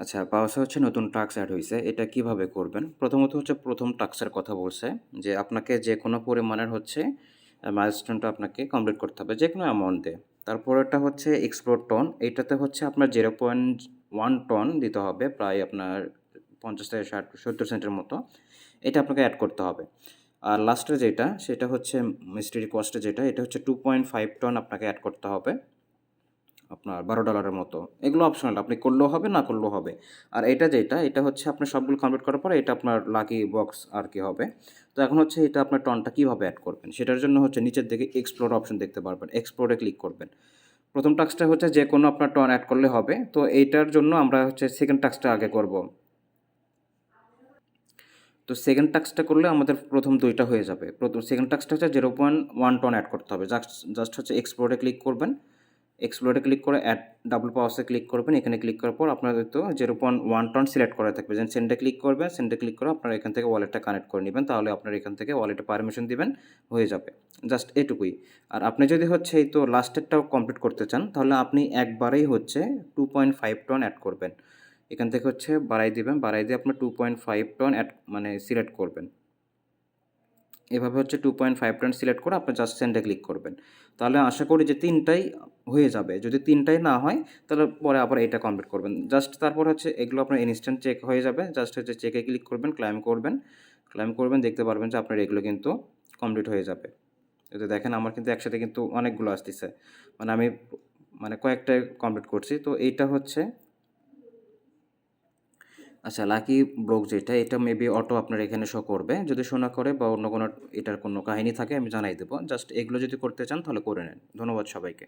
আচ্ছা, পাওয়াসে হচ্ছে নতুন টাস্ক এড হইছে। এটা কিভাবে করবেন? প্রথমত হচ্ছে ১ম টাস্কের কথা বলছে যে, আপনাকে যেকোনো পরিমাণের হচ্ছে মাইলস্টোনটা আপনাকে কমপ্লিট করতে হবে, যেকোনো অ্যামাউন্ট দিয়ে। তারপরেরটা হচ্ছে এক্সপ্লোর টন। এইটাতে হচ্ছে আপনার 0.1 টন দিতে হবে, প্রায় আপনার ৫০ থেকে ৬০ ৭০ সেন্টের মতো। এটা আপনাকে এড করতে হবে। আর লাস্টে যেটা, সেটা হচ্ছে মিস্ট্রি কস্টে যেটা, এটা হচ্ছে 2.5 টন আপনাকে এড করতে হবে। আপনার $12 মতো। এগুলো অপশনাল। আপনি করলেও হবে, না করলেও হবে। আর এটা যেটা, এটা হচ্ছে আপনার সবগুলো কমপ্লিট করার পরে এটা আপনার লাকি বক্স আরকি হবে। তো এখন হচ্ছে এটা আপনার টনটা কিভাবে এড করবেন? সেটার জন্য হচ্ছে নিচের দিকে এক্সপ্লোর অপশন দেখতে পারবেন। এক্সপ্লোরে ক্লিক করবেন। ১ম টাস্কটা হচ্ছে যেকোনো আপনার টন এড করলে হবে। তো এইটার জন্য আমরা হচ্ছে 2nd টাস্কটা আগে করব। তো 2nd টাস্কটা করলে আমাদের ১ম ২ টা হয়ে যাবে। 2nd টাস্কটা হচ্ছে 0.1 টন এড করতে হবে। জাস্ট জাস্ট হচ্ছে এক্সপ্লোরে ক্লিক করবেন। এক্সপ্লোরে ক্লিক করে অ্যাড ডাবল পাওয়াসে ক্লিক করবেন। এখানে ক্লিক করার পর আপনাদের তো 0.1 টন সিলেক্ট করা থাকবে। দেন সেন্ডে ক্লিক করবেন। সেন্ডে ক্লিক করে আপনারা এখান থেকে ওয়ালেটটা কানেক্ট করে নিবেন। তাহলে আপনার এখান থেকে ওয়ালেটে পারমিশন দিবেন, হয়ে যাবে। জাস্ট এটুকুই। আর আপনি যদি হচ্ছে এই তো লাস্টেরটাও কমপ্লিট করতে চান, তাহলে আপনি একবারেই হচ্ছে 2.5 টন এড করবেন। এখান থেকে হচ্ছে বাড়াই দিবেন। বাড়াই দিয়ে আপনার 2.5 টন এড মানে সিলেক্ট করবেন। এভাবে হচ্ছে 2.5 টন সিলেক্ট করে আপনি জাস্ট সেন্ডে ক্লিক করবেন। তাহলে আশা করি যে ৩ টাই হয়ে যাবে। যদি ৩ টাই না হয়, তাহলে পরে আবার এটা কমপ্লিট করবেন। জাস্ট তারপর হচ্ছে এগুলো আপনার ইনস্ট্যান্ট চেক হয়ে যাবে। জাস্ট হচ্ছে চেকে ক্লিক করবেন, ক্লেইম করবেন। ক্লেইম করবেন, দেখতে পারবেন যে আপনার এগুলো কিন্তু কমপ্লিট হয়ে যাবে। এই যে দেখেন, আমার কিন্তু একসাথে কিন্তু অনেকগুলো আসতিছে। মানে আমি কয়েকটাই কমপ্লিট করছি। তো এইটা হচ্ছে আচ্ছা, লাকি ব্লক যেটা, এটা মেবি অটো আপনার এখানে শো করবে। যদি শো না করে বা অন্য কোনো এটার কোনো কাহিনী থাকে, আমি জানাই দেব। জাস্ট এগুলো যদি করতে চান তাহলে করে নেন। ধন্যবাদ সবাইকে।